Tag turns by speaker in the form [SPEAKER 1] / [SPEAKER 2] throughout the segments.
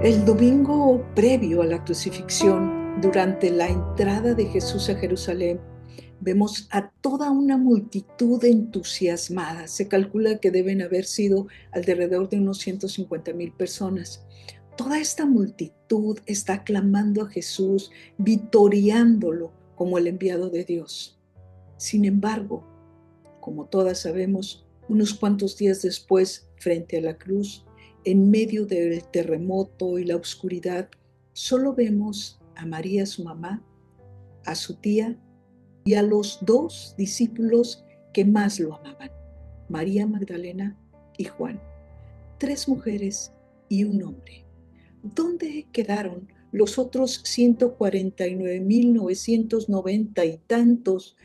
[SPEAKER 1] El domingo previo a la crucifixión, durante la entrada de Jesús a Jerusalén, vemos a toda una multitud entusiasmada. Se calcula que deben haber sido alrededor de unos 150,000 personas. Toda esta multitud está aclamando a Jesús, vitoreándolo como el enviado de Dios. Sin embargo, como todas sabemos, unos cuantos días después, frente a la cruz, en medio del terremoto y la oscuridad, solo vemos a María, su mamá, a su tía y a los dos discípulos que más lo amaban, María Magdalena y Juan. 3 mujeres y un hombre. ¿Dónde quedaron los otros 149,990 y tantos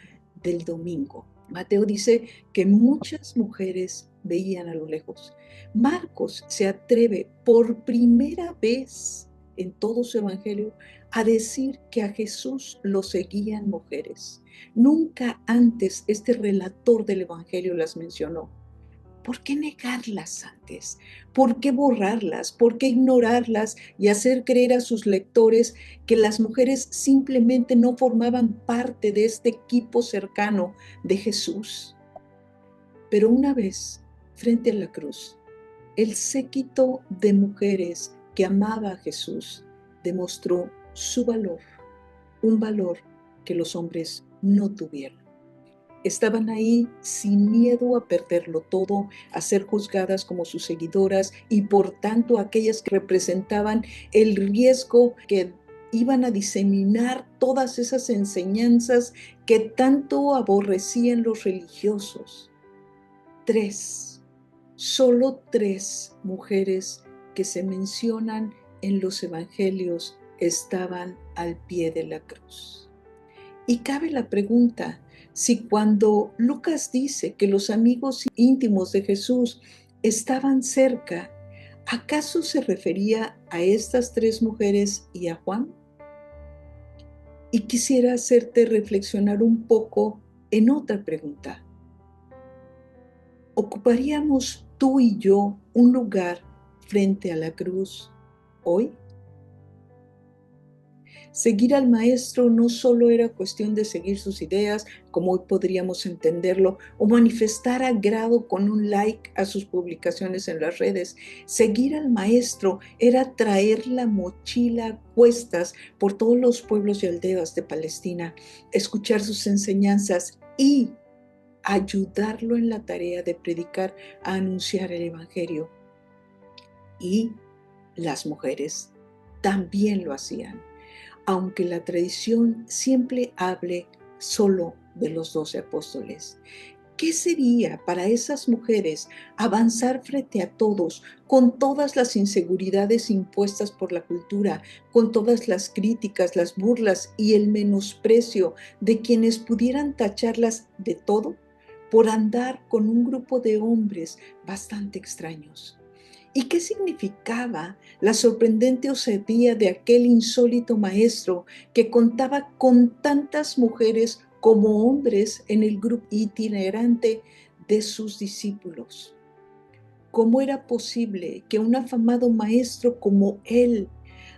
[SPEAKER 1] del domingo? Mateo dice que muchas mujeres veían a lo lejos. Marcos se atreve por primera vez en todo su evangelio a decir que a Jesús lo seguían mujeres. Nunca antes este relator del evangelio las mencionó. ¿Por qué negarlas antes? ¿Por qué borrarlas? ¿Por qué ignorarlas y hacer creer a sus lectores que las mujeres simplemente no formaban parte de este equipo cercano de Jesús? Pero una vez, frente a la cruz, el séquito de mujeres que amaba a Jesús demostró su valor, un valor que los hombres no tuvieron. Estaban ahí sin miedo a perderlo todo, a ser juzgadas como sus seguidoras y por tanto aquellas que representaban el riesgo que iban a diseminar todas esas enseñanzas que tanto aborrecían los religiosos. Solo 3 mujeres que se mencionan en los evangelios estaban al pie de la cruz. Y cabe la pregunta, si cuando Lucas dice que los amigos íntimos de Jesús estaban cerca, ¿acaso se refería a estas 3 mujeres y a Juan? Y quisiera hacerte reflexionar un poco en otra pregunta. ¿Ocuparíamos tú y yo un lugar frente a la cruz hoy? Seguir al maestro no solo era cuestión de seguir sus ideas, como hoy podríamos entenderlo, o manifestar agrado con un like a sus publicaciones en las redes. Seguir al maestro era traer la mochila a cuestas por todos los pueblos y aldeas de Palestina, escuchar sus enseñanzas y ayudarlo en la tarea de predicar, a anunciar el evangelio. Y las mujeres también lo hacían, aunque la tradición siempre hable solo de los 12 apóstoles. ¿Qué sería para esas mujeres avanzar frente a todos, con todas las inseguridades impuestas por la cultura, con todas las críticas, las burlas y el menosprecio de quienes pudieran tacharlas de todo por andar con un grupo de hombres bastante extraños? ¿Y qué significaba la sorprendente osadía de aquel insólito maestro que contaba con tantas mujeres como hombres en el grupo itinerante de sus discípulos? ¿Cómo era posible que un afamado maestro como él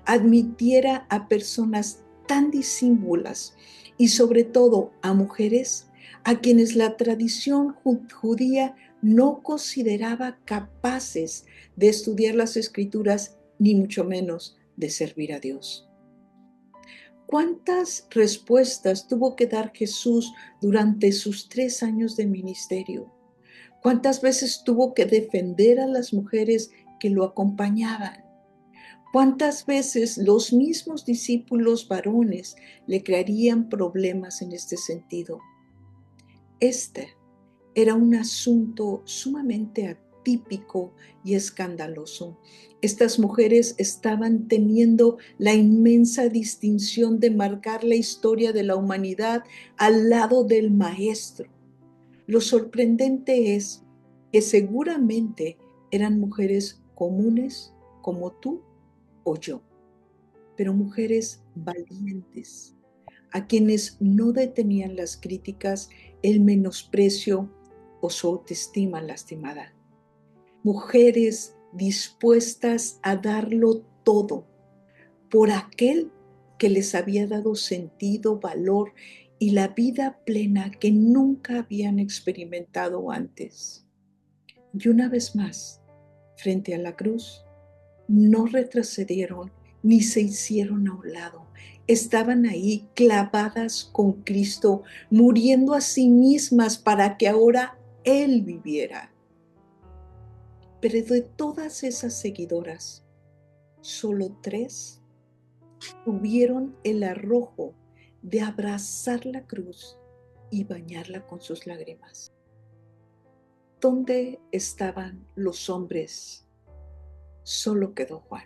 [SPEAKER 1] admitiera a personas tan disímbolas y sobre todo a mujeres a quienes la tradición judía no consideraba capaces de estudiar las escrituras, ni mucho menos de servir a Dios? ¿Cuántas respuestas tuvo que dar Jesús durante sus 3 años de ministerio? ¿Cuántas veces tuvo que defender a las mujeres que lo acompañaban? ¿Cuántas veces los mismos discípulos varones le crearían problemas en este sentido? Este era un asunto sumamente atípico y escandaloso. Estas mujeres estaban teniendo la inmensa distinción de marcar la historia de la humanidad al lado del Maestro. Lo sorprendente es que seguramente eran mujeres comunes como tú o yo, pero mujeres valientes, a quienes no detenían las críticas, el menosprecio o su autoestima lastimada. Mujeres dispuestas a darlo todo por aquel que les había dado sentido, valor y la vida plena que nunca habían experimentado antes. Y una vez más, frente a la cruz, no retrocedieron ni se hicieron a un lado. Estaban ahí clavadas con Cristo, muriendo a sí mismas para que ahora Él viviera. Pero de todas esas seguidoras, solo 3 tuvieron el arrojo de abrazar la cruz y bañarla con sus lágrimas. ¿Dónde estaban los hombres? Solo quedó Juan.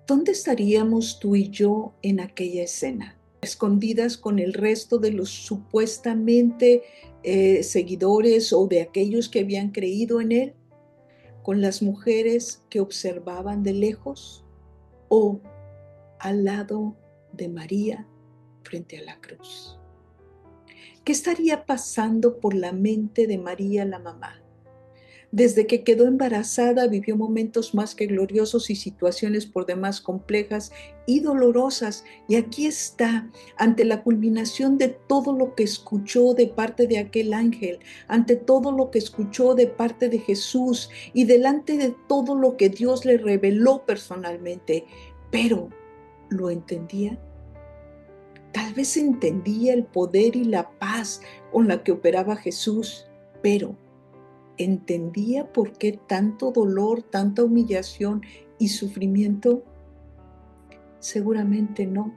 [SPEAKER 1] ¿Dónde estaríamos tú y yo en aquella escena? Escondidas con el resto de los supuestamente seguidores o de aquellos que habían creído en él, con las mujeres que observaban de lejos o al lado de María frente a la cruz. ¿Qué estaría pasando por la mente de María la mamá? Desde que quedó embarazada vivió momentos más que gloriosos y situaciones por demás complejas y dolorosas. Y aquí está, ante la culminación de todo lo que escuchó de parte de aquel ángel, ante todo lo que escuchó de parte de Jesús y delante de todo lo que Dios le reveló personalmente. Pero, ¿lo entendía? Tal vez entendía el poder y la paz con la que operaba Jesús, pero ¿entendía por qué tanto dolor, tanta humillación y sufrimiento? Seguramente no.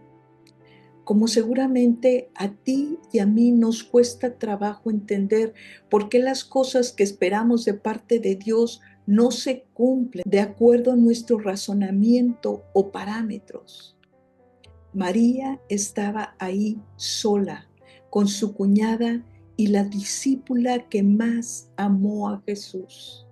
[SPEAKER 1] Como seguramente a ti y a mí nos cuesta trabajo entender por qué las cosas que esperamos de parte de Dios no se cumplen de acuerdo a nuestro razonamiento o parámetros. María estaba ahí sola con su cuñada y la discípula que más amó a Jesús.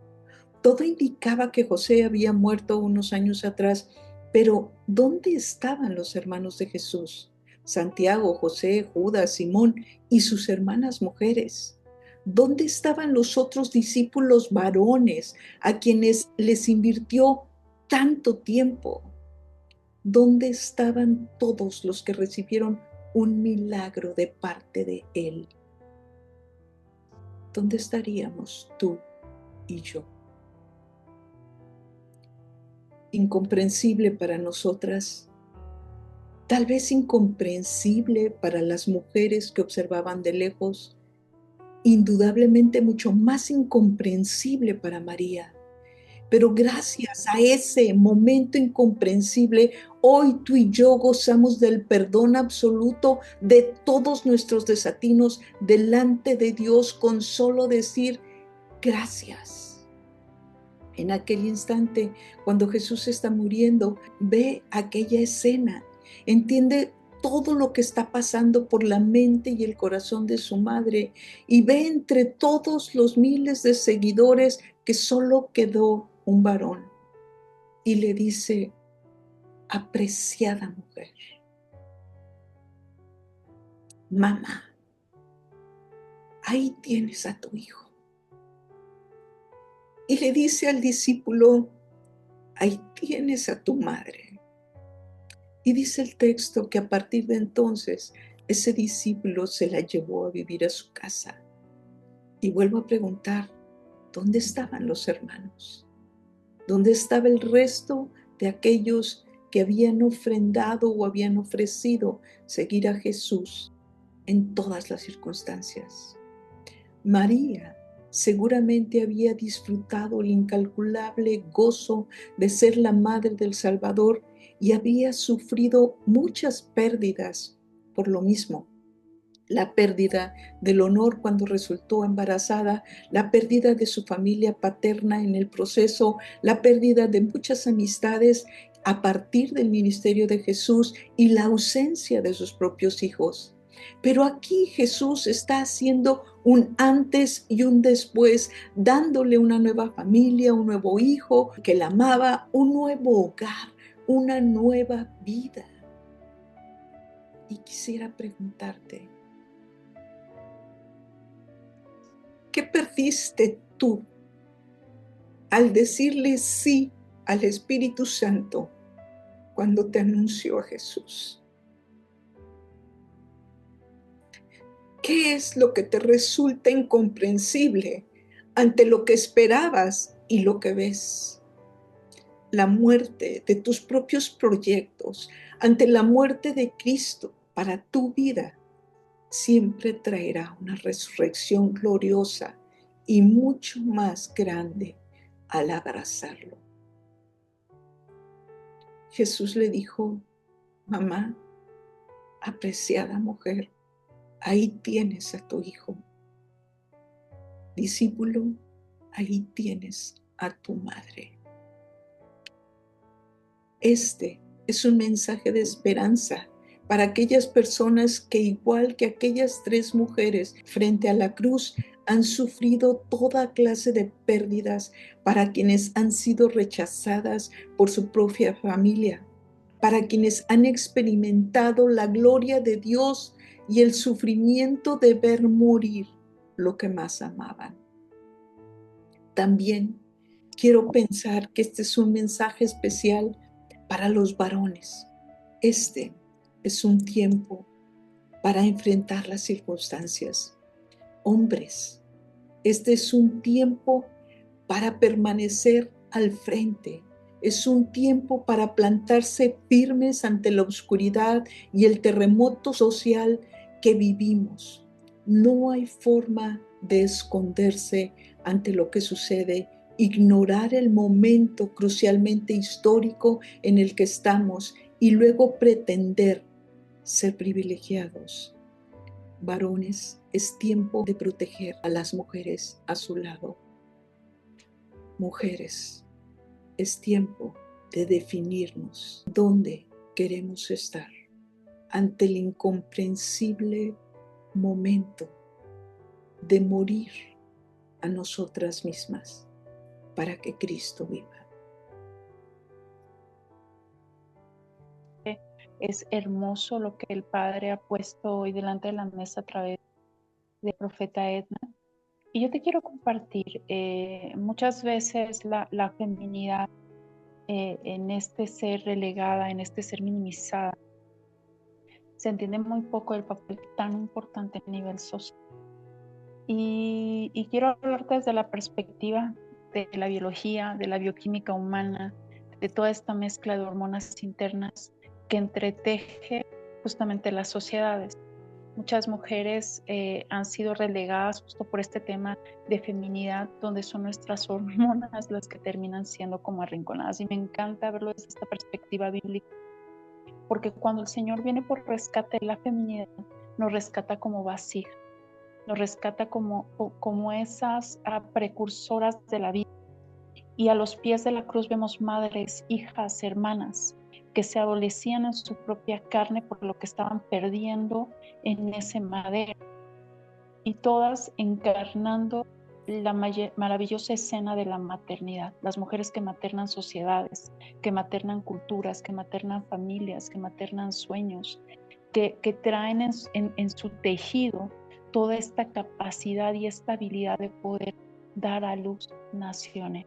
[SPEAKER 1] Todo indicaba que José había muerto unos años atrás, pero ¿dónde estaban los hermanos de Jesús? Santiago, José, Judas, Simón y sus hermanas mujeres. ¿Dónde estaban los otros discípulos varones a quienes les invirtió tanto tiempo? ¿Dónde estaban todos los que recibieron un milagro de parte de Él? ¿Dónde estaríamos tú y yo? Incomprensible para nosotras, tal vez incomprensible para las mujeres que observaban de lejos, indudablemente mucho más incomprensible para María. Pero gracias a ese momento incomprensible, hoy tú y yo gozamos del perdón absoluto de todos nuestros desatinos delante de Dios con solo decir gracias. En aquel instante, cuando Jesús está muriendo, ve aquella escena, entiende todo lo que está pasando por la mente y el corazón de su madre y ve entre todos los miles de seguidores que solo quedó un varón y le dice: apreciada mujer, mamá, ahí tienes a tu hijo. Y le dice al discípulo: ahí tienes a tu madre. Y dice el texto que a partir de entonces ese discípulo se la llevó a vivir a su casa. Y vuelvo a preguntar, ¿dónde estaban los hermanos? ¿Dónde estaba el resto de aquellos que habían ofrendado o habían ofrecido seguir a Jesús en todas las circunstancias? María seguramente había disfrutado el incalculable gozo de ser la madre del Salvador y había sufrido muchas pérdidas por lo mismo. La pérdida del honor cuando resultó embarazada, la pérdida de su familia paterna en el proceso, la pérdida de muchas amistades a partir del ministerio de Jesús y la ausencia de sus propios hijos. Pero aquí Jesús está haciendo un antes y un después, dándole una nueva familia, un nuevo hijo que la amaba, un nuevo hogar, una nueva vida. Y quisiera preguntarte, ¿qué perdiste tú al decirle sí al Espíritu Santo cuando te anunció a Jesús? ¿Qué es lo que te resulta incomprensible ante lo que esperabas y lo que ves? La muerte de tus propios proyectos, ante la muerte de Cristo para tu vida, siempre traerá una resurrección gloriosa y mucho más grande al abrazarlo. Jesús le dijo: mamá, apreciada mujer, ahí tienes a tu hijo. Discípulo, ahí tienes a tu madre. Este es un mensaje de esperanza para aquellas personas que, igual que aquellas 3 mujeres frente a la cruz, han sufrido toda clase de pérdidas, para quienes han sido rechazadas por su propia familia, para quienes han experimentado la gloria de Dios y el sufrimiento de ver morir lo que más amaban. También quiero pensar que este es un mensaje especial para los varones. Este es un tiempo para enfrentar las circunstancias. Hombres, este es un tiempo para permanecer al frente. Es un tiempo para plantarse firmes ante la oscuridad y el terremoto social que vivimos. No hay forma de esconderse ante lo que sucede, ignorar el momento crucialmente histórico en el que estamos y luego pretender ser privilegiados. Varones, es tiempo de proteger a las mujeres a su lado. Mujeres, es tiempo de definirnos dónde queremos estar ante el incomprensible momento de morir a nosotras mismas para que Cristo viva.
[SPEAKER 2] Es hermoso lo que el Padre ha puesto hoy delante de la mesa a través del profeta Edna. Y yo te quiero compartir, muchas veces la feminidad en este ser relegada, en este ser minimizada, se entiende muy poco del papel tan importante a nivel social. Y quiero hablarte desde la perspectiva de la biología, de la bioquímica humana, de toda esta mezcla de hormonas internas que entreteje justamente las sociedades. Muchas mujeres han sido relegadas justo por este tema de feminidad, donde son nuestras hormonas las que terminan siendo como arrinconadas. Y me encanta verlo desde esta perspectiva bíblica, porque cuando el Señor viene por rescate de la feminidad, nos rescata como vasija, nos rescata como esas precursoras de la vida. Y a los pies de la cruz vemos madres, hijas, hermanas, que se adolecían en su propia carne por lo que estaban perdiendo en ese madero. Y todas encarnando la maravillosa escena de la maternidad. Las mujeres que maternan sociedades, que maternan culturas, que maternan familias, que maternan sueños, que traen en su tejido toda esta capacidad y esta habilidad de poder dar a luz naciones.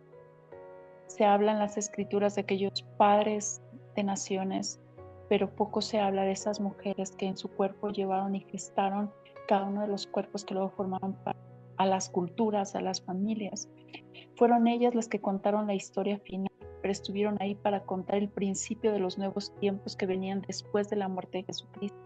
[SPEAKER 2] Se habla en las escrituras de aquellos padres de naciones, pero poco se habla de esas mujeres que en su cuerpo llevaron y gestaron cada uno de los cuerpos que luego formaron parte a las culturas, a las familias. Fueron ellas las que contaron la historia final, pero estuvieron ahí para contar el principio de los nuevos tiempos que venían después de la muerte de Jesucristo.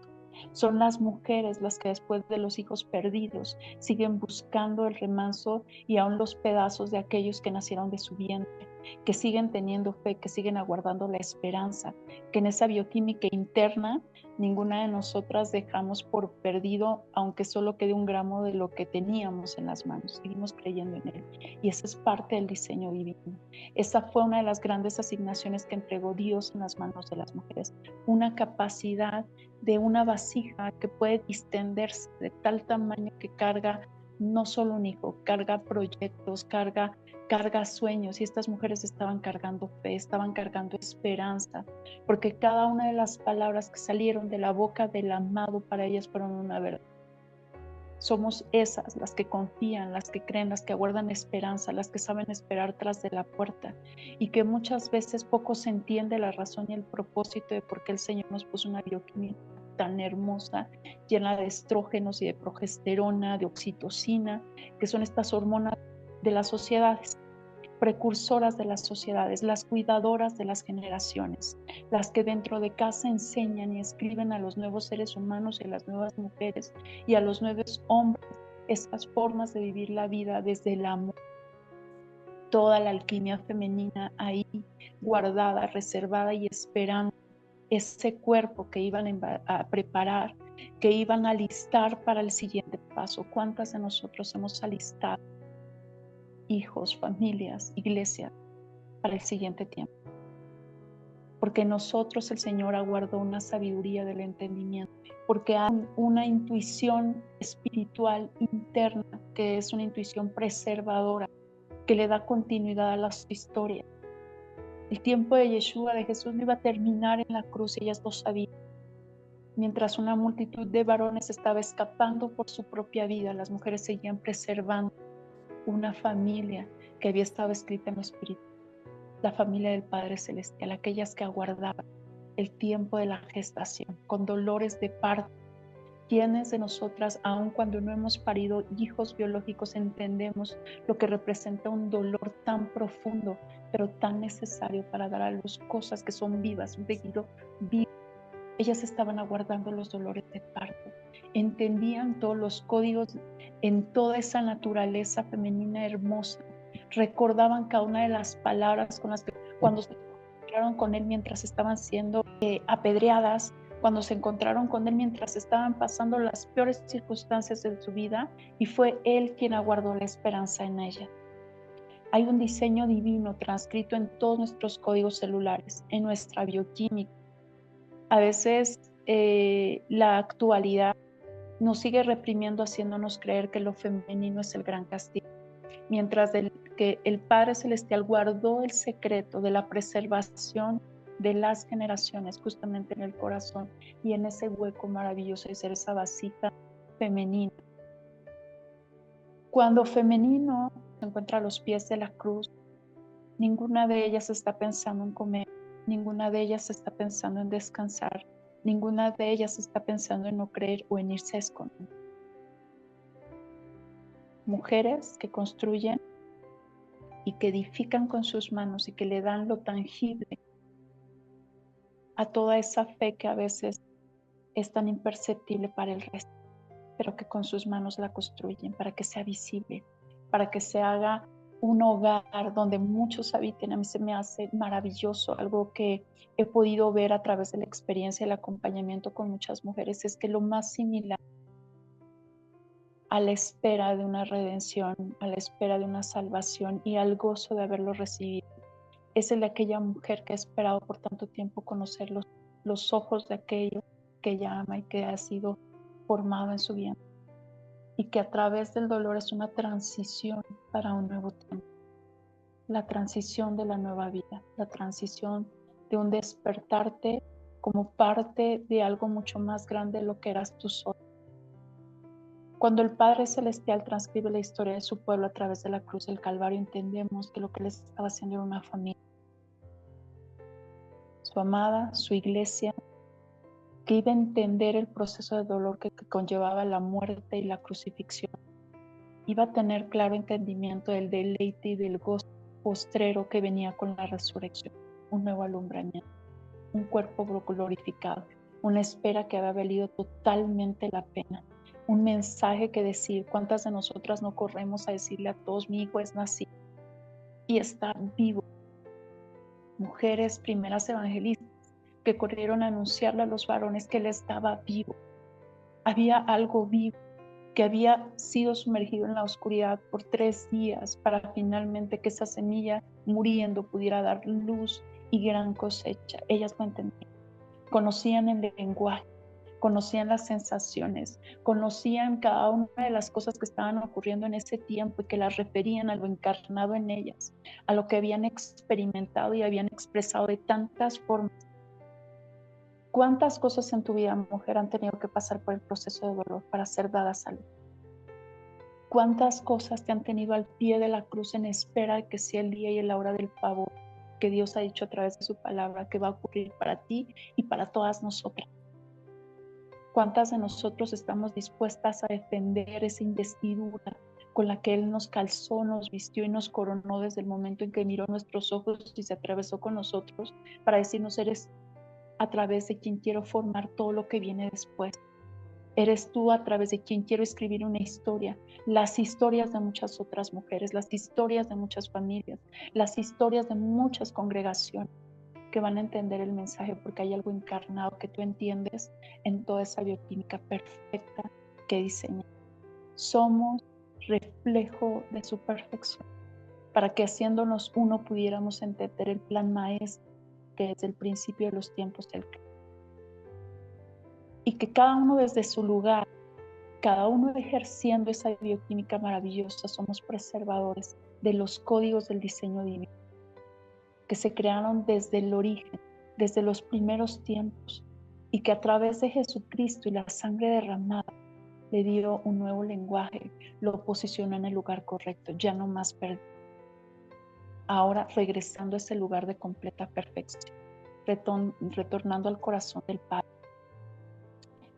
[SPEAKER 2] Son las mujeres las que después de los hijos perdidos siguen buscando el remanso y aún los pedazos de aquellos que nacieron de su vientre, que siguen teniendo fe, que siguen aguardando la esperanza, que en esa bioquímica interna ninguna de nosotras dejamos por perdido, aunque solo quede un gramo de lo que teníamos en las manos. Seguimos creyendo en él. Y esa es parte del diseño divino. Esa fue una de las grandes asignaciones que entregó Dios en las manos de las mujeres. Una capacidad de una vasija que puede distenderse de tal tamaño que carga no solo un hijo, carga proyectos, carga sueños, y estas mujeres estaban cargando fe, estaban cargando esperanza, porque cada una de las palabras que salieron de la boca del amado para ellas fueron una verdad. Somos esas las que confían, las que creen, las que aguardan esperanza, las que saben esperar tras de la puerta, y que muchas veces poco se entiende la razón y el propósito de por qué el Señor nos puso una bioquímica tan hermosa, llena de estrógenos y de progesterona, de oxitocina, que son estas hormonas de las sociedades, precursoras de las sociedades, las cuidadoras de las generaciones, las que dentro de casa enseñan y escriben a los nuevos seres humanos y a las nuevas mujeres y a los nuevos hombres estas formas de vivir la vida desde el amor. Toda la alquimia femenina ahí guardada, reservada y esperando ese cuerpo que iban a preparar, que iban a alistar para el siguiente paso. ¿Cuántas de nosotros hemos alistado hijos, familias, iglesias para el siguiente tiempo? Porque nosotros el Señor aguardó una sabiduría del entendimiento, porque hay una intuición espiritual interna que es una intuición preservadora, que le da continuidad a las historias. El tiempo de Yeshua, de Jesús, no iba a terminar en la cruz, ellas lo sabían. Mientras una multitud de varones estaba escapando por su propia vida, las mujeres seguían preservando una familia que había estado escrita en lo espiritual, la familia del Padre Celestial, aquellas que aguardaban el tiempo de la gestación, con dolores de parto. ¿Quiénes de nosotras, aun cuando no hemos parido hijos biológicos, entendemos lo que representa un dolor tan profundo, pero tan necesario para dar a luz cosas que son vivas, un tejido vivo? Ellas estaban aguardando los dolores de parto, entendían todos los códigos en toda esa naturaleza femenina hermosa, recordaban cada una de las palabras con las que cuando se encontraron con él mientras estaban siendo apedreadas, cuando se encontraron con él mientras estaban pasando las peores circunstancias de su vida, y fue él quien aguardó la esperanza en ella. Hay un diseño divino transcrito en todos nuestros códigos celulares, en nuestra bioquímica. A veces la actualidad nos sigue reprimiendo, haciéndonos creer que lo femenino es el gran castigo, mientras que el Padre Celestial guardó el secreto de la preservación de las generaciones justamente en el corazón y en ese hueco maravilloso de ser esa vasija femenina. Cuando femenino se encuentra a los pies de la cruz, ninguna de ellas está pensando en comer, ninguna de ellas está pensando en descansar, ninguna de ellas está pensando en no creer o en irse a esconder. Mujeres que construyen y que edifican con sus manos y que le dan lo tangible a toda esa fe que a veces es tan imperceptible para el resto, pero que con sus manos la construyen para que sea visible, para que se haga un hogar donde muchos habiten. A mí se me hace maravilloso, algo que he podido ver a través de la experiencia y el acompañamiento con muchas mujeres, es que lo más similar a la espera de una redención, a la espera de una salvación y al gozo de haberlo recibido, es el de aquella mujer que ha esperado por tanto tiempo conocer los ojos de aquello que ella ama y que ha sido formado en su vientre, y que a través del dolor es una transición para un nuevo tiempo, la transición de la nueva vida, la transición de un despertarte como parte de algo mucho más grande de lo que eras tú solo. Cuando el Padre Celestial transcribe la historia de su pueblo a través de la cruz del Calvario, entendemos que lo que les estaba haciendo era una familia, su amada, su iglesia, que iba a entender el proceso de dolor que conllevaba la muerte y la crucifixión. Iba a tener claro entendimiento del deleite y del gozo postrero que venía con la resurrección, un nuevo alumbramiento, un cuerpo glorificado, una espera que había valido totalmente la pena, un mensaje que decir. ¿Cuántas de nosotras no corremos a decirle a todos: mi hijo es nacido y está vivo? Mujeres primeras evangelistas que corrieron a anunciarle a los varones que él estaba vivo. Había algo vivo que había sido sumergido en la oscuridad por 3 días para finalmente que esa semilla muriendo pudiera dar luz y gran cosecha. Ellas lo entendían, conocían el lenguaje, conocían las sensaciones, conocían cada una de las cosas que estaban ocurriendo en ese tiempo y que las referían a lo encarnado en ellas, a lo que habían experimentado y habían expresado de tantas formas. ¿Cuántas cosas en tu vida, mujer, han tenido que pasar por el proceso de dolor para ser dadas a luz? ¿Cuántas cosas te han tenido al pie de la cruz en espera de que sea el día y la hora del pavo que Dios ha dicho a través de su palabra que va a ocurrir para ti y para todas nosotras? ¿Cuántas de nosotros estamos dispuestas a defender esa investidura con la que Él nos calzó, nos vistió y nos coronó desde el momento en que miró nuestros ojos y se atravesó con nosotros para decirnos: eres a través de quien quiero formar todo lo que viene después? Eres tú a través de quien quiero escribir una historia, las historias de muchas otras mujeres, las historias de muchas familias, las historias de muchas congregaciones que van a entender el mensaje porque hay algo encarnado que tú entiendes en toda esa bioquímica perfecta que diseña. Somos reflejo de su perfección para que haciéndonos uno pudiéramos entender el plan maestro que desde el principio de los tiempos Él creó. Y que cada uno desde su lugar, cada uno ejerciendo esa bioquímica maravillosa, somos preservadores de los códigos del diseño divino que se crearon desde el origen, desde los primeros tiempos, y que a través de Jesucristo y la sangre derramada le dio un nuevo lenguaje, lo posicionó en el lugar correcto, ya no más perdido. Ahora regresando a ese lugar de completa perfección, retornando al corazón del Padre.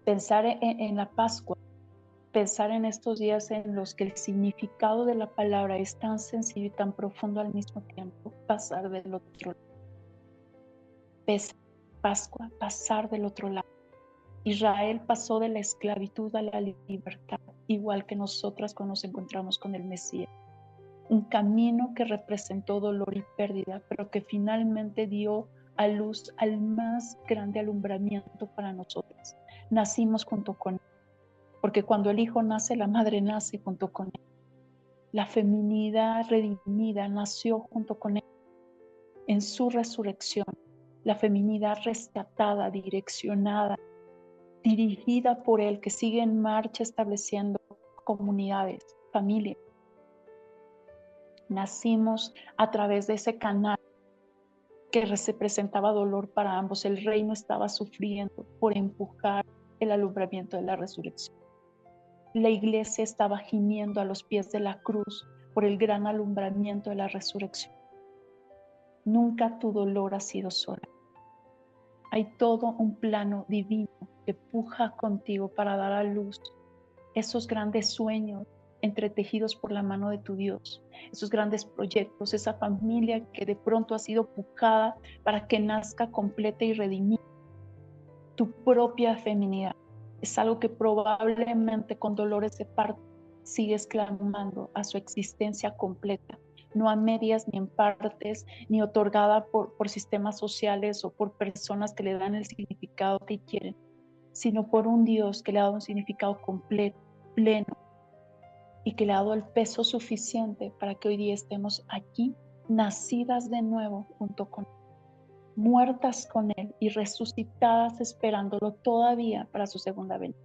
[SPEAKER 2] Pensar en la Pascua, pensar en estos días en los que el significado de la palabra es tan sencillo y tan profundo al mismo tiempo, pasar del otro lado. Pascua, pasar del otro lado. Israel pasó de la esclavitud a la libertad, igual que nosotras cuando nos encontramos con el Mesías. Un camino que representó dolor y pérdida, pero que finalmente dio a luz al más grande alumbramiento para nosotras. Nacimos junto con él, porque cuando el hijo nace, la madre nace junto con él. La feminidad redimida nació junto con él en su resurrección. La feminidad rescatada, direccionada, dirigida por él, que sigue en marcha estableciendo comunidades, familias. Nacimos a través de ese canal que representaba dolor para ambos. El reino estaba sufriendo por empujar el alumbramiento de la resurrección. La iglesia estaba gimiendo a los pies de la cruz por el gran alumbramiento de la resurrección. Nunca tu dolor ha sido sola. Hay todo un plano divino que puja contigo para dar a luz esos grandes sueños entretejidos por la mano de tu Dios, esos grandes proyectos, esa familia que de pronto ha sido pujada para que nazca completa y redimida. Tu propia feminidad es algo que probablemente con dolores de parto sigues clamando a su existencia completa, no a medias ni en partes, ni otorgada por sistemas sociales o por personas que le dan el significado que quieren, sino por un Dios que le ha dado un significado completo, pleno, y que le ha dado el peso suficiente para que hoy día estemos aquí, nacidas de nuevo junto con Él, muertas con Él y resucitadas esperándolo todavía para su segunda venida.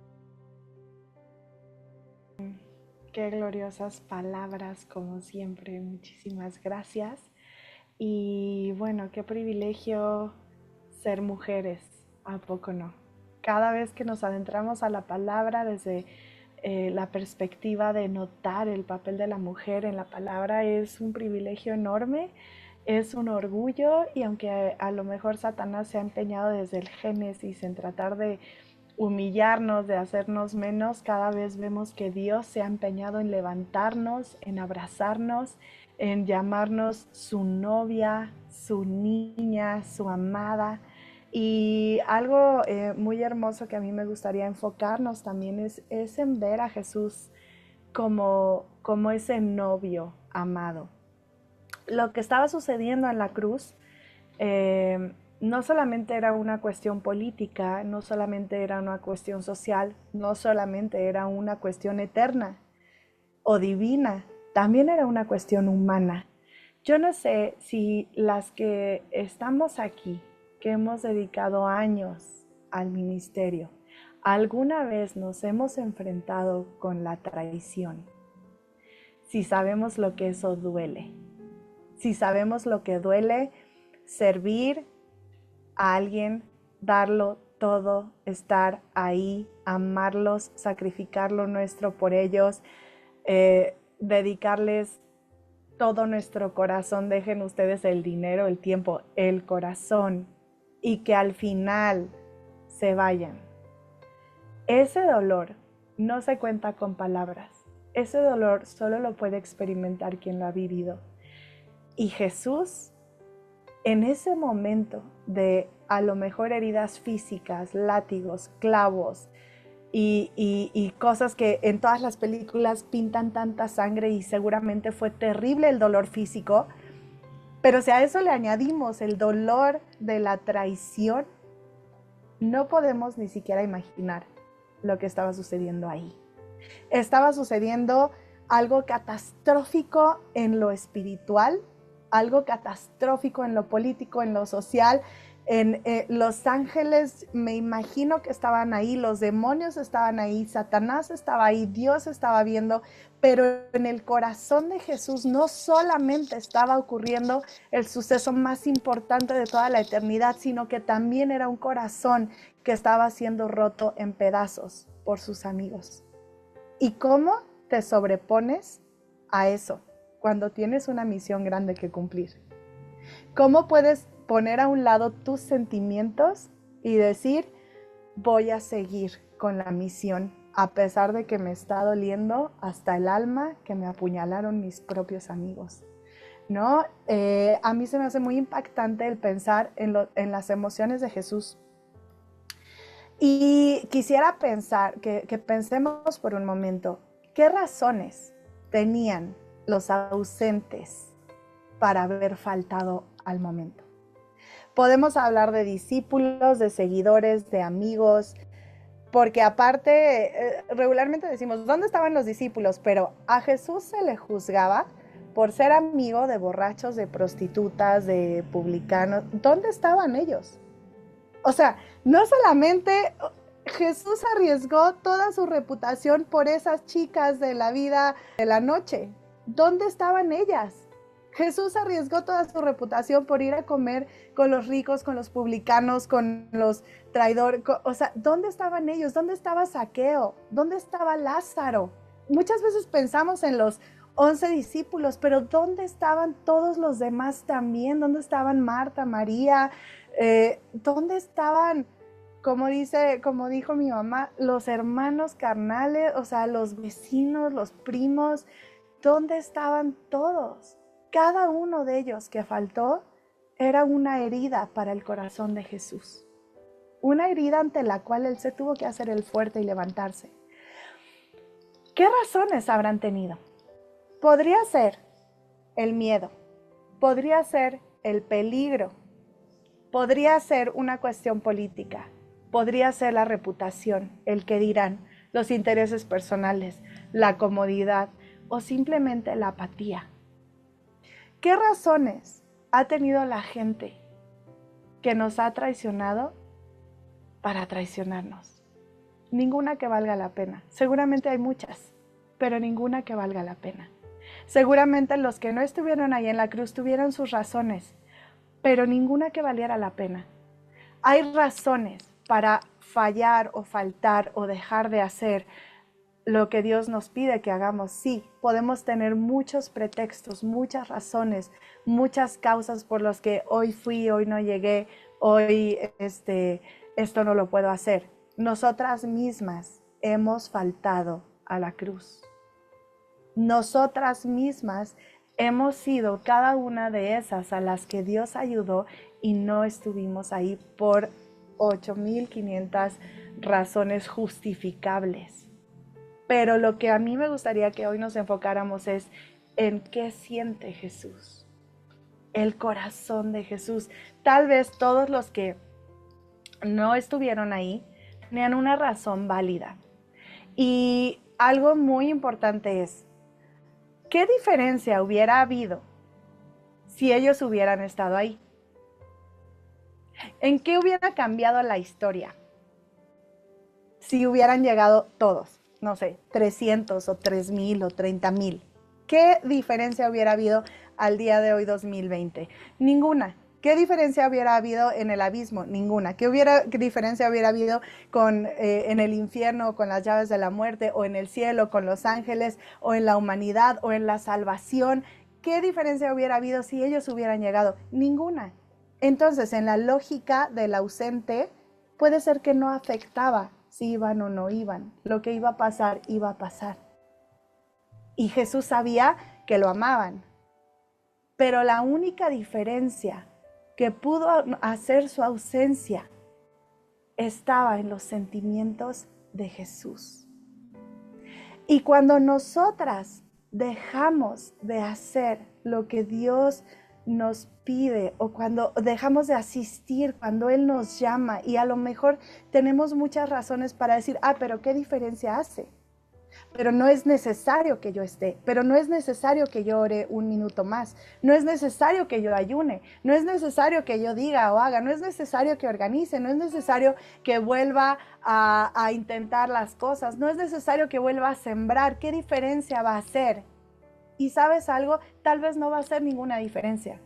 [SPEAKER 3] Qué gloriosas palabras, como siempre. Muchísimas gracias. Y bueno, qué privilegio ser mujeres, ¿a poco no? Cada vez que nos adentramos a la palabra desde la perspectiva de notar el papel de la mujer en la palabra es un privilegio enorme, es un orgullo, y aunque a lo mejor Satanás se ha empeñado desde el Génesis en tratar de humillarnos, de hacernos menos, cada vez vemos que Dios se ha empeñado en levantarnos, en abrazarnos, en llamarnos su novia, su niña, su amada. Y algo muy hermoso que a mí me gustaría enfocarnos también es en ver a Jesús como ese novio amado. Lo que estaba sucediendo en la cruz no solamente era una cuestión política, no solamente era una cuestión social, no solamente era una cuestión eterna o divina, también era una cuestión humana. Yo no sé si las que estamos aquí, que hemos dedicado años al ministerio, alguna vez nos hemos enfrentado con la traición, si sabemos lo que eso duele, si sabemos lo que duele servir a alguien, darlo todo, estar ahí, amarlos, sacrificar lo nuestro por ellos, dedicarles todo nuestro corazón, dejen ustedes el dinero, el tiempo, el corazón, y que al final se vayan. Ese dolor no se cuenta con palabras. Ese dolor solo lo puede experimentar quien lo ha vivido. Y Jesús, en ese momento de a lo mejor heridas físicas, látigos, clavos y cosas que en todas las películas pintan tanta sangre, y seguramente fue terrible el dolor físico, pero si a eso le añadimos el dolor de la traición, no podemos ni siquiera imaginar lo que estaba sucediendo ahí. Estaba sucediendo algo catastrófico en lo espiritual, algo catastrófico en lo político, en lo social. En los ángeles, me imagino que estaban ahí, los demonios estaban ahí, Satanás estaba ahí, Dios estaba viendo, pero en el corazón de Jesús no solamente estaba ocurriendo el suceso más importante de toda la eternidad, sino que también era un corazón que estaba siendo roto en pedazos por sus amigos. ¿Y cómo te sobrepones a eso cuando tienes una misión grande que cumplir? ¿Cómo puedes poner a un lado tus sentimientos y decir, voy a seguir con la misión, a pesar de que me está doliendo hasta el alma que me apuñalaron mis propios amigos? ¿No? A mí se me hace muy impactante el pensar en las emociones de Jesús. Y quisiera pensar, que pensemos por un momento, ¿qué razones tenían los ausentes para haber faltado al momento? Podemos hablar de discípulos, de seguidores, de amigos, porque aparte, regularmente decimos, ¿dónde estaban los discípulos? Pero a Jesús se le juzgaba por ser amigo de borrachos, de prostitutas, de publicanos. ¿Dónde estaban ellos? O sea, no solamente Jesús arriesgó toda su reputación por esas chicas de la vida de la noche. ¿Dónde estaban ellas? Jesús arriesgó toda su reputación por ir a comer con los ricos, con los publicanos, con los traidores. O sea, ¿dónde estaban ellos? ¿Dónde estaba Zaqueo? ¿Dónde estaba Lázaro? Muchas veces pensamos en los 11 discípulos, pero ¿dónde estaban todos los demás también? ¿Dónde estaban Marta, María? ¿Dónde estaban, como dijo mi mamá, los hermanos carnales, o sea, los vecinos, los primos? ¿Dónde estaban todos? Cada uno de ellos que faltó era una herida para el corazón de Jesús. Una herida ante la cual él se tuvo que hacer el fuerte y levantarse. ¿Qué razones habrán tenido? Podría ser el miedo, podría ser el peligro, podría ser una cuestión política, podría ser la reputación, el qué dirán, los intereses personales, la comodidad o simplemente la apatía. ¿Qué razones ha tenido la gente que nos ha traicionado para traicionarnos? Ninguna que valga la pena. Seguramente hay muchas, pero ninguna que valga la pena. Seguramente los que no estuvieron ahí en la cruz tuvieron sus razones, pero ninguna que valiera la pena. Hay razones para fallar o faltar o dejar de hacer lo que Dios nos pide que hagamos. Sí, podemos tener muchos pretextos, muchas razones, muchas causas por las que hoy fui, hoy no llegué, hoy esto no lo puedo hacer. Nosotras mismas hemos faltado a la cruz. Nosotras mismas hemos sido cada una de esas a las que Dios ayudó y no estuvimos ahí por 8,500 razones justificables. Pero lo que a mí me gustaría que hoy nos enfocáramos es en qué siente Jesús, el corazón de Jesús. Tal vez todos los que no estuvieron ahí tenían una razón válida. Y algo muy importante es, ¿qué diferencia hubiera habido si ellos hubieran estado ahí? ¿En qué hubiera cambiado la historia si hubieran llegado todos? No sé, 300 o 3,000 o 30,000. ¿Qué diferencia hubiera habido al día de hoy 2020? Ninguna. ¿Qué diferencia hubiera habido en el abismo? Ninguna. ¿Qué diferencia hubiera habido en el infierno, con las llaves de la muerte, o en el cielo, con los ángeles, o en la humanidad, o en la salvación? ¿Qué diferencia hubiera habido si ellos hubieran llegado? Ninguna. Entonces, en la lógica del ausente, puede ser que no afectaba si iban o no iban. Lo que iba a pasar, iba a pasar. Y Jesús sabía que lo amaban. Pero la única diferencia que pudo hacer su ausencia estaba en los sentimientos de Jesús. Y cuando nosotras dejamos de hacer lo que Dios nos pide, o cuando dejamos de asistir, cuando Él nos llama, y a lo mejor tenemos muchas razones para decir, pero ¿qué diferencia hace? Pero no es necesario que yo esté, pero no es necesario que yo ore un minuto más, no es necesario que yo ayune, no es necesario que yo diga o haga, no es necesario que organice, no es necesario que vuelva a intentar las cosas, no es necesario que vuelva a sembrar. ¿Qué diferencia va a hacer? Y ¿sabes algo? Tal vez no va a hacer ninguna diferencia.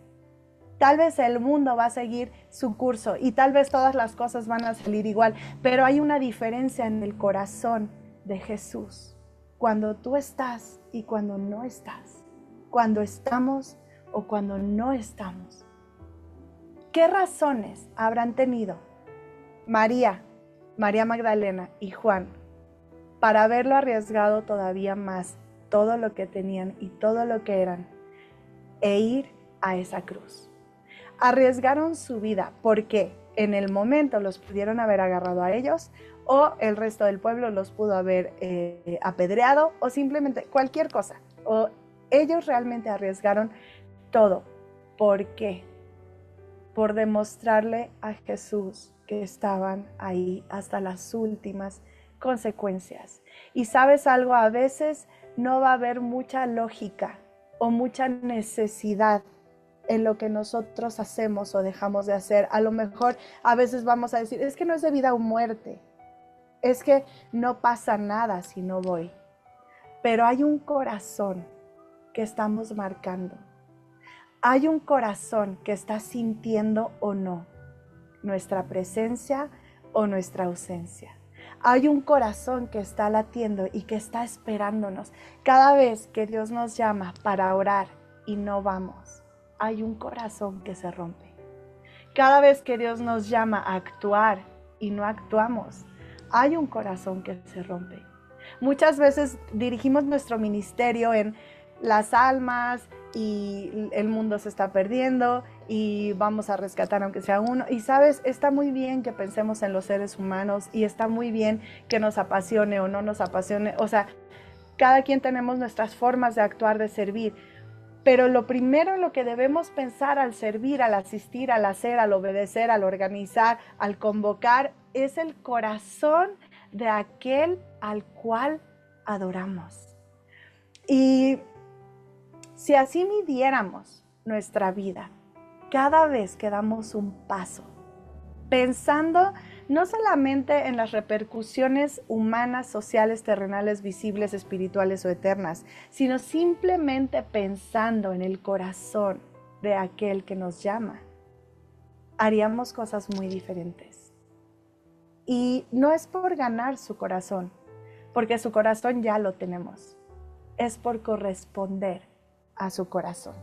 [SPEAKER 3] Tal vez el mundo va a seguir su curso y tal vez todas las cosas van a salir igual, pero hay una diferencia en el corazón de Jesús. Cuando tú estás y cuando no estás, cuando estamos o cuando no estamos. ¿Qué razones habrán tenido María Magdalena y Juan para haberlo arriesgado todavía más todo lo que tenían y todo lo que eran e ir a esa cruz? Arriesgaron su vida porque en el momento los pudieron haber agarrado a ellos, o el resto del pueblo los pudo haber apedreado, o simplemente cualquier cosa. O ellos realmente arriesgaron todo. ¿Por qué? Por demostrarle a Jesús que estaban ahí hasta las últimas consecuencias. Y ¿sabes algo? A veces no va a haber mucha lógica o mucha necesidad en lo que nosotros hacemos o dejamos de hacer. A lo mejor a veces vamos a decir, es que no es de vida o muerte, es que no pasa nada si no voy. Pero hay un corazón que estamos marcando. Hay un corazón que está sintiendo o no nuestra presencia o nuestra ausencia. Hay un corazón que está latiendo y que está esperándonos. Cada vez que Dios nos llama para orar y no vamos, hay un corazón que se rompe. Cada vez que Dios nos llama a actuar y no actuamos, hay un corazón que se rompe. Muchas veces dirigimos nuestro ministerio en las almas y el mundo se está perdiendo y vamos a rescatar aunque sea uno. Y sabes, está muy bien que pensemos en los seres humanos y está muy bien que nos apasione o no nos apasione. O sea, cada quien tenemos nuestras formas de actuar, de servir. Pero lo primero en lo que debemos pensar al servir, al asistir, al hacer, al obedecer, al organizar, al convocar, es el corazón de aquel al cual adoramos. Y si así midiéramos nuestra vida, cada vez que damos un paso, pensando no solamente en las repercusiones humanas, sociales, terrenales, visibles, espirituales o eternas, sino simplemente pensando en el corazón de aquel que nos llama, haríamos cosas muy diferentes. Y no es por ganar su corazón, porque su corazón ya lo tenemos. Es por corresponder a su corazón.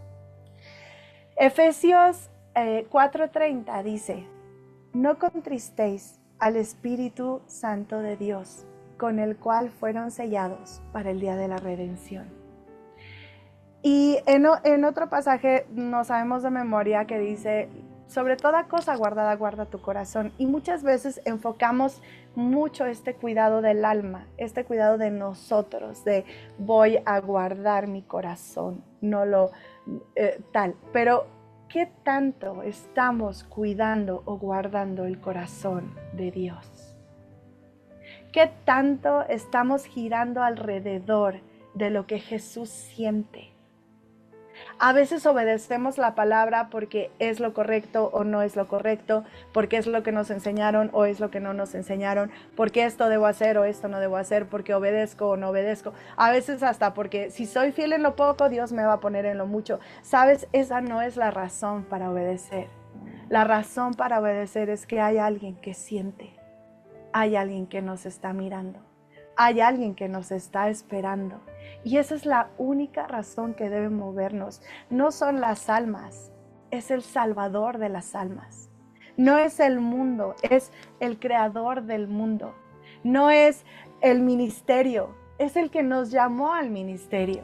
[SPEAKER 3] Efesios 4:30 dice: no contristéis al Espíritu Santo de Dios, con el cual fueron sellados para el día de la redención. Y en otro pasaje no sabemos de memoria que dice: sobre toda cosa guardada, guarda tu corazón. Y muchas veces enfocamos mucho este cuidado del alma, este cuidado de nosotros, de voy a guardar mi corazón, no lo tal. Pero ¿qué tanto estamos cuidando o guardando el corazón de Dios? ¿Qué tanto estamos girando alrededor de lo que Jesús siente? A veces obedecemos la palabra porque es lo correcto o no es lo correcto, porque es lo que nos enseñaron o es lo que no nos enseñaron, porque esto debo hacer o esto no debo hacer, porque obedezco o no obedezco. A veces hasta porque si soy fiel en lo poco, Dios me va a poner en lo mucho. ¿Sabes? Esa no es la razón para obedecer. La razón para obedecer es que hay alguien que siente, hay alguien que nos está mirando, hay alguien que nos está esperando. Y esa es la única razón que debe movernos. No son las almas, es el Salvador de las almas. No es el mundo, es el creador del mundo. No es el ministerio, es el que nos llamó al ministerio.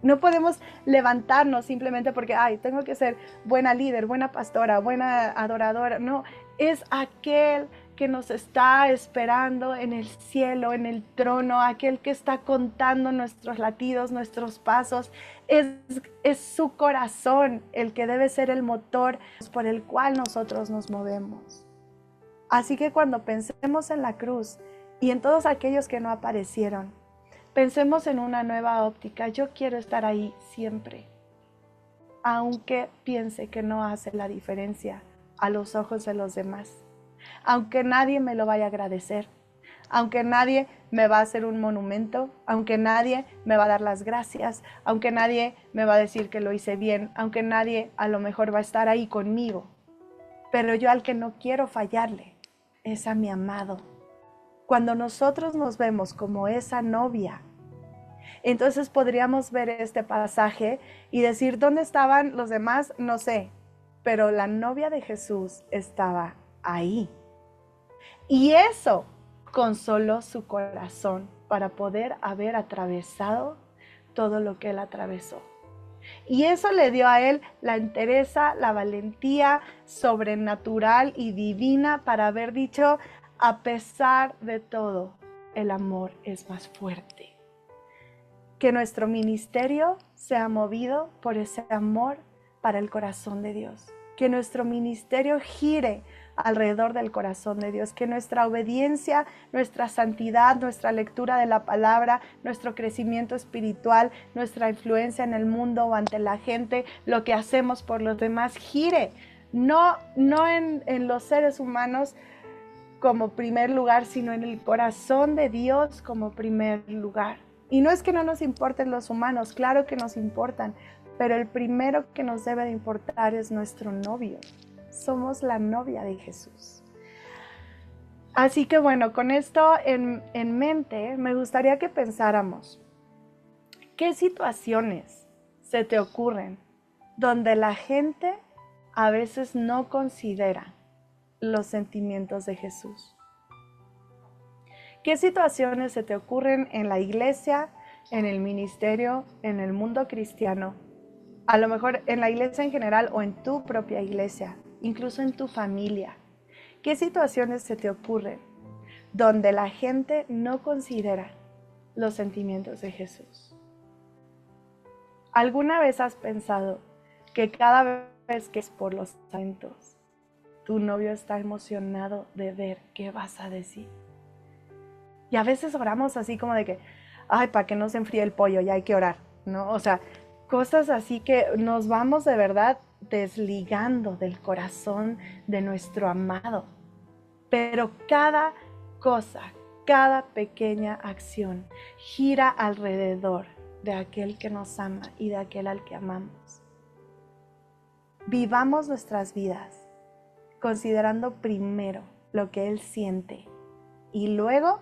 [SPEAKER 3] No podemos levantarnos simplemente porque, tengo que ser buena líder, buena pastora, buena adoradora. No, es aquel que nos está esperando en el cielo, en el trono, aquel que está contando nuestros latidos, nuestros pasos. Es su corazón el que debe ser el motor por el cual nosotros nos movemos. Así que cuando pensemos en la cruz y en todos aquellos que no aparecieron, pensemos en una nueva óptica. Yo quiero estar ahí siempre, aunque piense que no hace la diferencia a los ojos de los demás. Aunque nadie me lo vaya a agradecer, aunque nadie me va a hacer un monumento, aunque nadie me va a dar las gracias, aunque nadie me va a decir que lo hice bien, aunque nadie a lo mejor va a estar ahí conmigo. Pero yo al que no quiero fallarle es a mi amado. Cuando nosotros nos vemos como esa novia, entonces podríamos ver este pasaje y decir, ¿dónde estaban los demás? No sé, pero la novia de Jesús estaba ahí. Y eso consoló su corazón para poder haber atravesado todo lo que él atravesó. Y eso le dio a él la entereza, la valentía sobrenatural y divina para haber dicho, a pesar de todo, el amor es más fuerte. Que nuestro ministerio sea movido por ese amor para el corazón de Dios. Que nuestro ministerio gire alrededor del corazón de Dios, que nuestra obediencia, nuestra santidad, nuestra lectura de la palabra, nuestro crecimiento espiritual, nuestra influencia en el mundo o ante la gente, lo que hacemos por los demás, gire, no en los seres humanos como primer lugar, sino en el corazón de Dios como primer lugar. Y no es que no nos importen los humanos, claro que nos importan, pero el primero que nos debe de importar es nuestro novio. Somos la novia de Jesús. Así que bueno, con esto en mente, me gustaría que pensáramos, ¿qué situaciones se te ocurren donde la gente a veces no considera los sentimientos de Jesús? ¿Qué situaciones se te ocurren en la iglesia, en el ministerio, en el mundo cristiano? A lo mejor en la iglesia en general o en tu propia iglesia, incluso en tu familia. ¿Qué situaciones se te ocurren donde la gente no considera los sentimientos de Jesús? ¿Alguna vez has pensado que cada vez que es por los santos, tu novio está emocionado de ver qué vas a decir? Y a veces oramos así como de que, para que no se enfríe el pollo, ya hay que orar, ¿no? O sea, cosas así que nos vamos de verdad desligando del corazón de nuestro amado. Pero cada cosa, cada pequeña acción gira alrededor de aquel que nos ama y de aquel al que amamos. Vivamos nuestras vidas considerando primero lo que Él siente y luego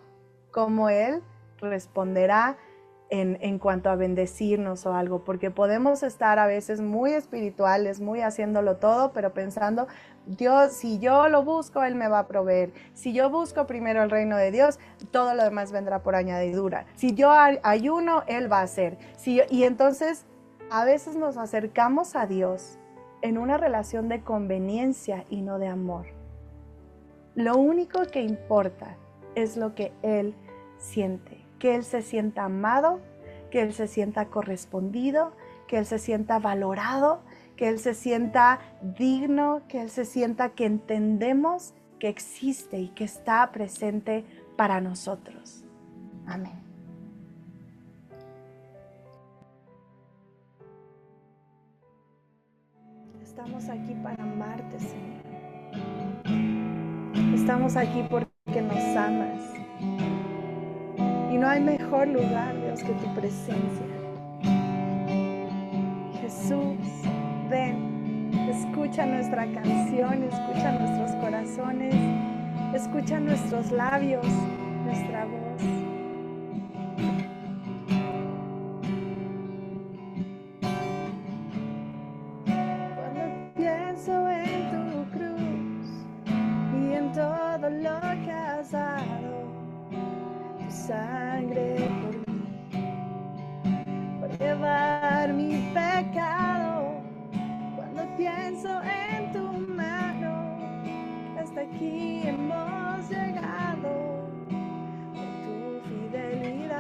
[SPEAKER 3] cómo Él responderá en cuanto a bendecirnos o algo, porque podemos estar a veces muy espirituales, muy haciéndolo todo, pero pensando, Dios, si yo lo busco, Él me va a proveer. Si yo busco primero el reino de Dios, todo lo demás vendrá por añadidura. Si yo ayuno, Él va a hacer. Y entonces a veces nos acercamos a Dios en una relación de conveniencia y no de amor. Lo único que importa es lo que Él siente, que Él se sienta amado, que Él se sienta correspondido, que Él se sienta valorado, que Él se sienta digno, que Él se sienta que entendemos que existe y que está presente para nosotros. Amén. Estamos aquí para amarte, Señor. Estamos aquí porque nos amas. Y no hay mejor lugar, Dios, que tu presencia. Jesús, ven, escucha nuestra canción, escucha nuestros corazones, escucha nuestros labios, nuestra voz. Cuando pienso en tu cruz y en todo lo que has dado, tu sangre por mí, por llevar mi pecado. Cuando pienso en tu mano, hasta aquí hemos llegado, en tu fidelidad.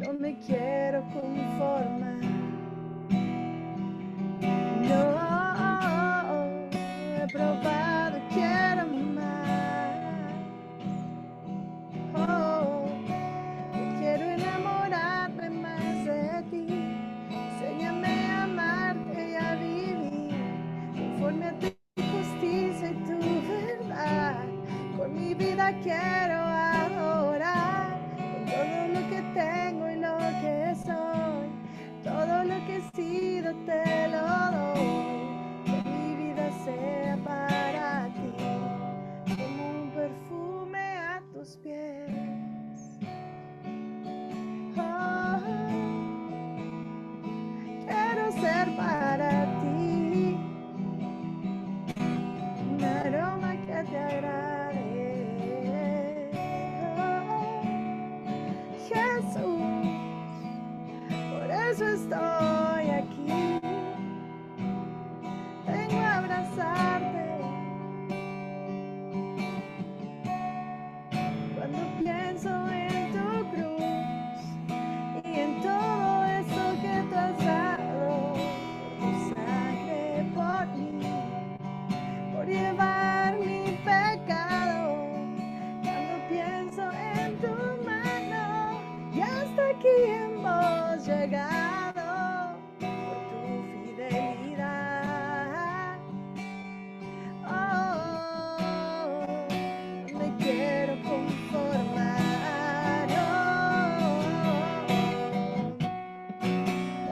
[SPEAKER 3] No me quiero conformar, no, he probado, quiero más. Oh, quiero enamorarme más de ti. Enséñame a amarte y a vivir conforme a tu justicia y tu verdad. Con mi vida quiero adorar, con todo lo que tengo y lo que soy, todo lo que he sido te lo doy. Que mi vida sea para ti, como un perfume a tus pies. Oh, quiero ser para ti un aroma que te agrade. Oh, Jesús, por eso estoy aquí. Vengo a abrazarte. Cuando pienso en tu cruz y en todo eso que tú has dado, tu sangre por mí, por llevar mi pecado. Cuando pienso en tu mano, y hasta aquí hemos llegado, por tu fidelidad. Oh, no me quiero conformar. Oh,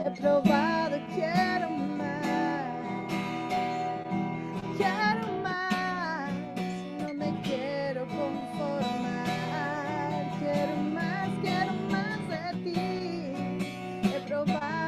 [SPEAKER 3] he probado, quiero más. Quiero más, no me quiero conformar. Quiero más de ti. He probado.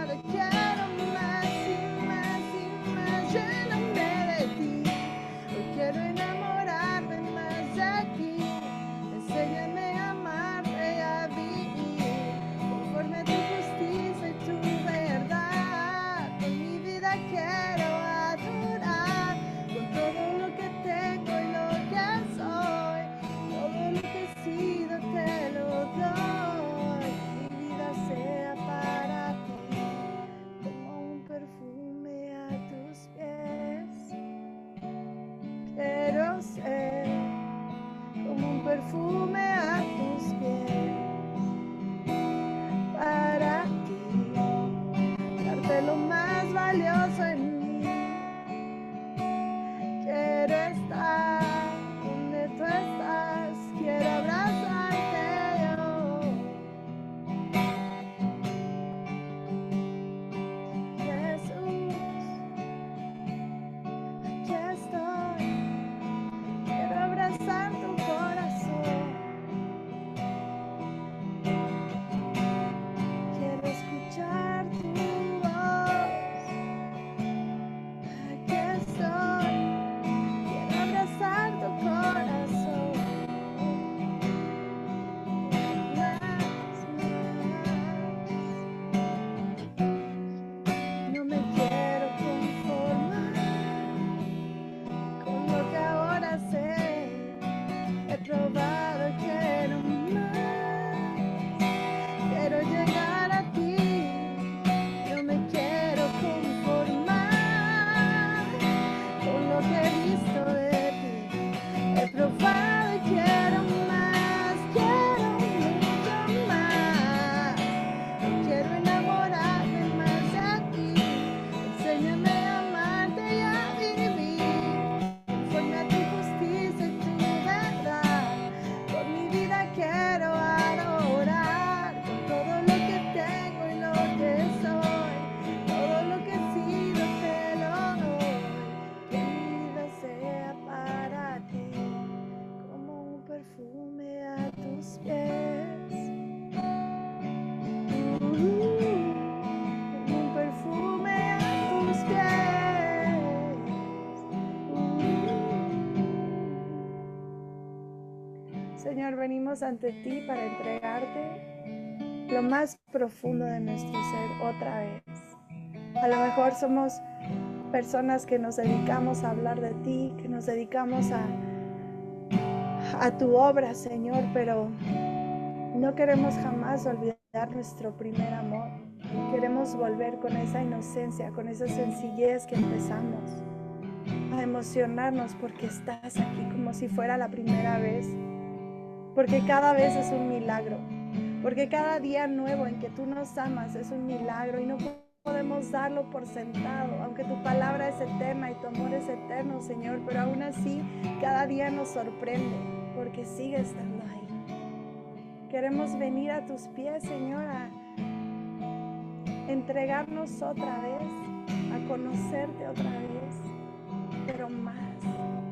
[SPEAKER 3] venimos ante ti para entregarte lo más profundo de nuestro ser otra vez. A lo mejor somos personas que nos dedicamos a hablar de ti, que nos dedicamos a tu obra, Señor, pero no queremos jamás olvidar nuestro primer amor. Queremos volver con esa inocencia, con esa sencillez que empezamos a emocionarnos porque estás aquí como si fuera la primera vez, porque cada vez es un milagro, porque cada día nuevo en que tú nos amas es un milagro y no podemos darlo por sentado, aunque tu palabra es eterna y tu amor es eterno, Señor, pero aún así cada día nos sorprende porque sigue estando ahí. Queremos venir a tus pies, Señor, a entregarnos otra vez, a conocerte otra vez, pero más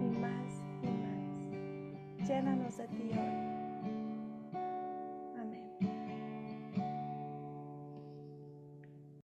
[SPEAKER 3] y más y más. Llénanos de ti hoy.